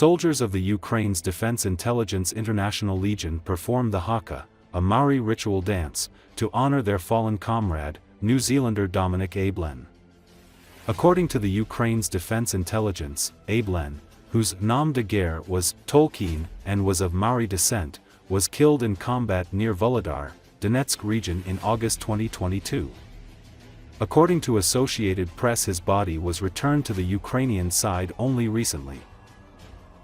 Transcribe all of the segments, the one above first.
Soldiers of the Ukraine's Defense Intelligence International Legion performed the haka, a Maori ritual dance, to honor their fallen comrade, New Zealander Dominic Aeblen. According to the Ukraine's Defense Intelligence, Aeblen, whose nom de guerre was Tolkien and was of Maori descent, was killed in combat near Vuhledar, Donetsk region in August 2022. According to Associated Press, his body was returned to the Ukrainian side only recently.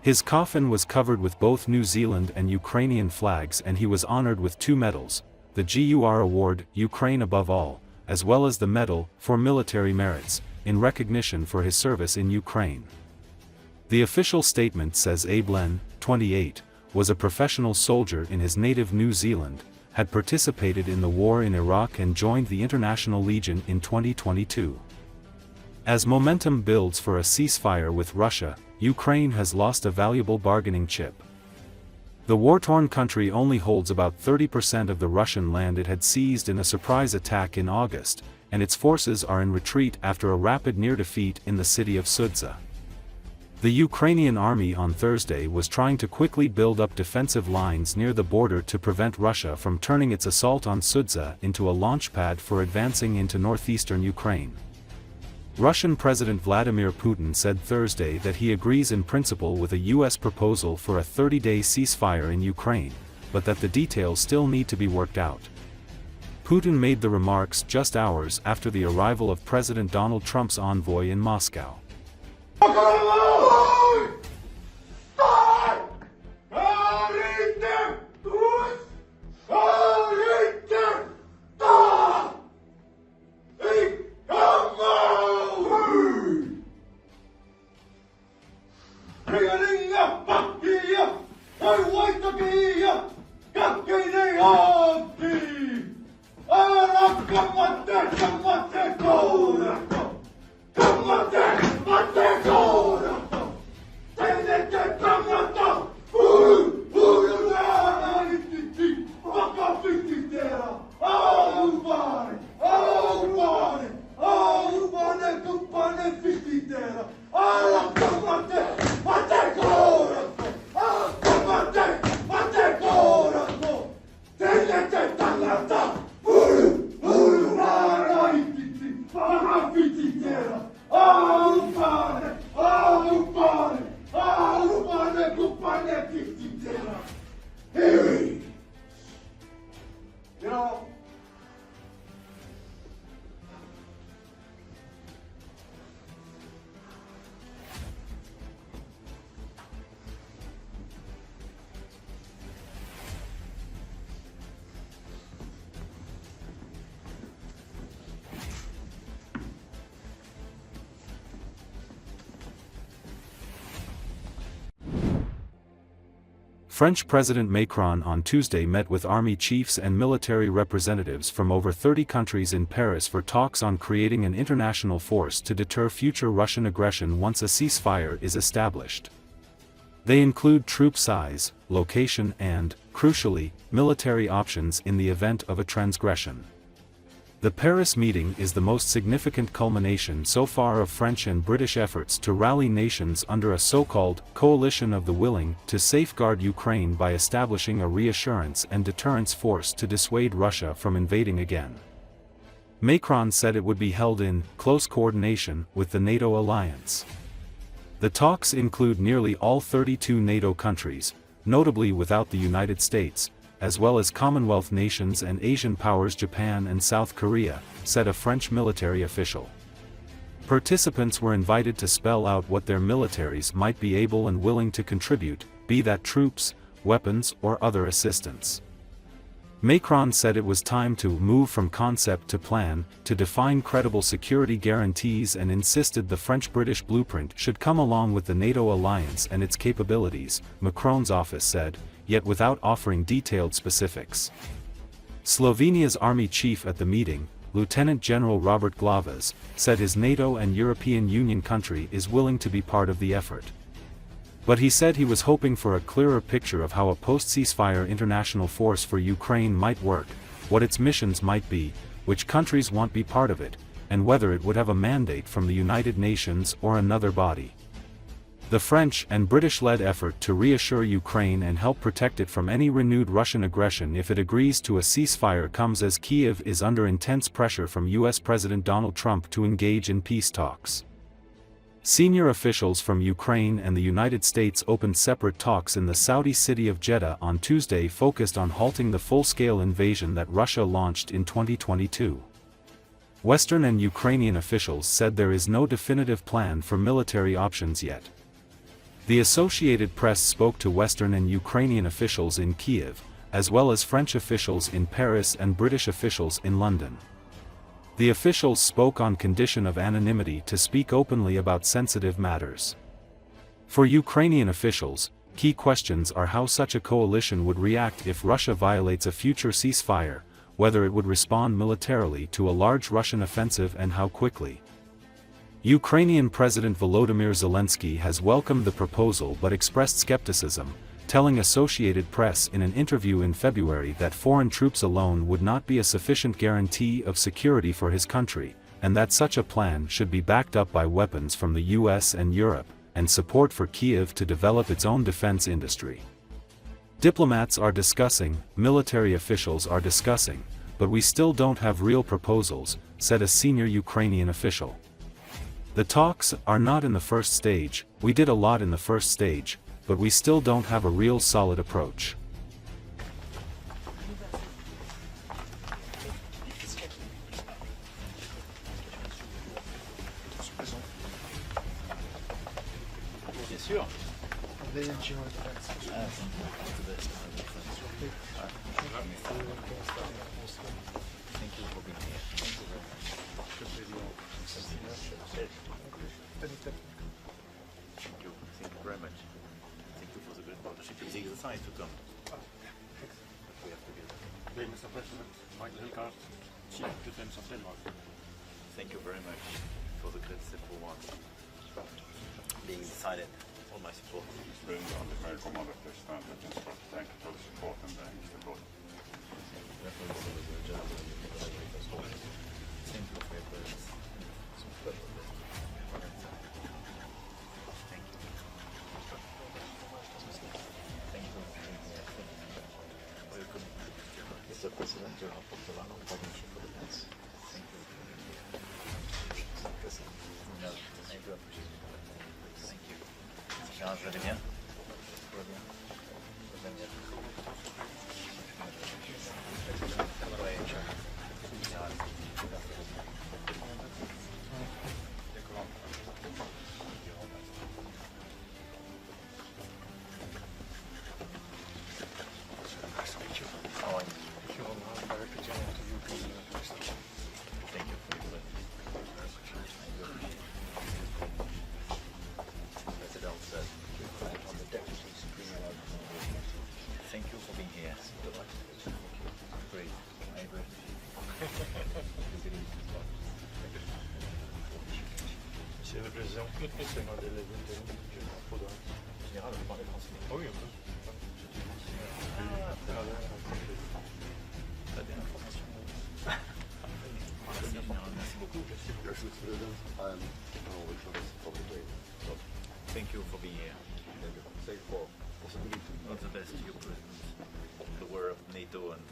His coffin was covered with both New Zealand and Ukrainian flags, and he was honored with 2 medals, the GUR Award, Ukraine Above All, as well as the Medal for Military Merits, in recognition for his service in Ukraine. The official statement says Aeblen, 28, was a professional soldier in his native New Zealand, had participated in the war in Iraq and joined the International Legion in 2022. As momentum builds for a ceasefire with Russia, Ukraine has lost a valuable bargaining chip. The war-torn country only holds about 30% of the Russian land it had seized in a surprise attack in August, and its forces are in retreat after a rapid near defeat in the city of Sudza. The Ukrainian army on Thursday was trying to quickly build up defensive lines near the border to prevent Russia from turning its assault on Sudza into a launchpad for advancing into northeastern Ukraine. Russian President Vladimir Putin said Thursday that he agrees in principle with a U.S. proposal for a 30-day ceasefire in Ukraine, but that the details still need to be worked out. Putin made the remarks just hours after the arrival of President Donald Trump's envoy in Moscow. French President Macron on Tuesday met with army chiefs and military representatives from over 30 countries in Paris for talks on creating an international force to deter future Russian aggression once a ceasefire is established. They include troop size, location and, crucially, military options in the event of a transgression. The Paris meeting is the most significant culmination so far of French and British efforts to rally nations under a so-called coalition of the willing to safeguard Ukraine by establishing a reassurance and deterrence force to dissuade Russia from invading again. Macron said it would be held in close coordination with the NATO alliance. The talks include nearly all 32 NATO countries, notably without the United States, as well as Commonwealth nations and Asian powers Japan and South Korea, said a French military official. Participants were invited to spell out what their militaries might be able and willing to contribute, be that troops, weapons or other assistance. Macron said it was time to move from concept to plan, to define credible security guarantees, and insisted the French-British blueprint should come along with the NATO alliance and its capabilities, Macron's office said, yet without offering detailed specifics. Slovenia's army chief at the meeting, Lieutenant General Robert Glavas, said his NATO and European Union country is willing to be part of the effort. But he said he was hoping for a clearer picture of how a post-ceasefire international force for Ukraine might work, what its missions might be, which countries want be part of it, and whether it would have a mandate from the United Nations or another body. The French and British-led effort to reassure Ukraine and help protect it from any renewed Russian aggression if it agrees to a ceasefire comes as Kyiv is under intense pressure from US President Donald Trump to engage in peace talks. Senior officials from Ukraine and the United States opened separate talks in the Saudi city of Jeddah on Tuesday focused on halting the full-scale invasion that Russia launched in 2022. Western and Ukrainian officials said there is no definitive plan for military options yet. The Associated Press spoke to Western and Ukrainian officials in Kyiv, as well as French officials in Paris and British officials in London. The officials spoke on condition of anonymity to speak openly about sensitive matters. For Ukrainian officials, key questions are how such a coalition would react if Russia violates a future ceasefire, whether it would respond militarily to a large Russian offensive and how quickly. Ukrainian President Volodymyr Zelensky has welcomed the proposal but expressed skepticism, telling Associated Press in an interview in February that foreign troops alone would not be a sufficient guarantee of security for his country, and that such a plan should be backed up by weapons from the US and Europe, and support for Kyiv to develop its own defense industry. Diplomats are discussing, military officials are discussing, but we still don't have real proposals, said a senior Ukrainian official. The talks are not in the first stage, we did a lot in the first stage, but we still don't have a real solid approach. Thank you very much. Thank you for the great partnership. Is the exercise to come? We have together. Mr. President, Michael Hilgard, Chief of Defense of Denmark. Thank you very much for the great step forward. Being decided, all my support. Bring on the very command of the stand. Thank you for the support and the support. Thank you for your presence. Mr. President, your rapporteur on partnership for defense. Thank you. No, I do appreciate it. Thank you. Charles, vous allez bien? Tout va bien. Tout va bien. Ouais, Charles. How are you? Thank you for your President said, thank you for being here. Great. I agree. Monsieur le Président, c'est un délai de Général, vous parlez français? Oui, un peu. Très bien, information. Merci beaucoup. Thank you for being here. Thank you for possibility. All the best to your president. The word of NATO and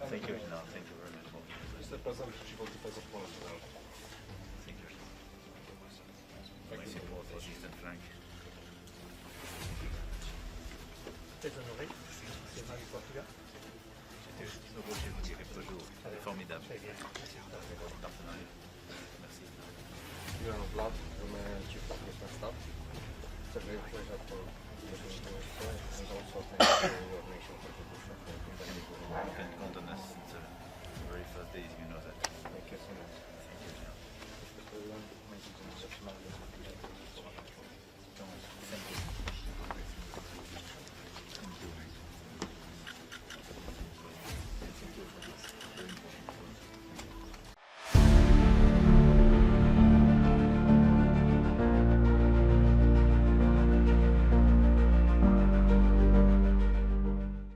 thank you. No, thank you very much. Mr. President, Chief of Defense of Poland. Thank you. My support for Eastern Flank. J'étais juste nouveau chez vous il y a quelques jours. C'était formidable. Merci. Julian Vlad, from Chief of Defense Staff. It's a great pleasure for listening to us and also thank you for your nation contribution for You can count on us.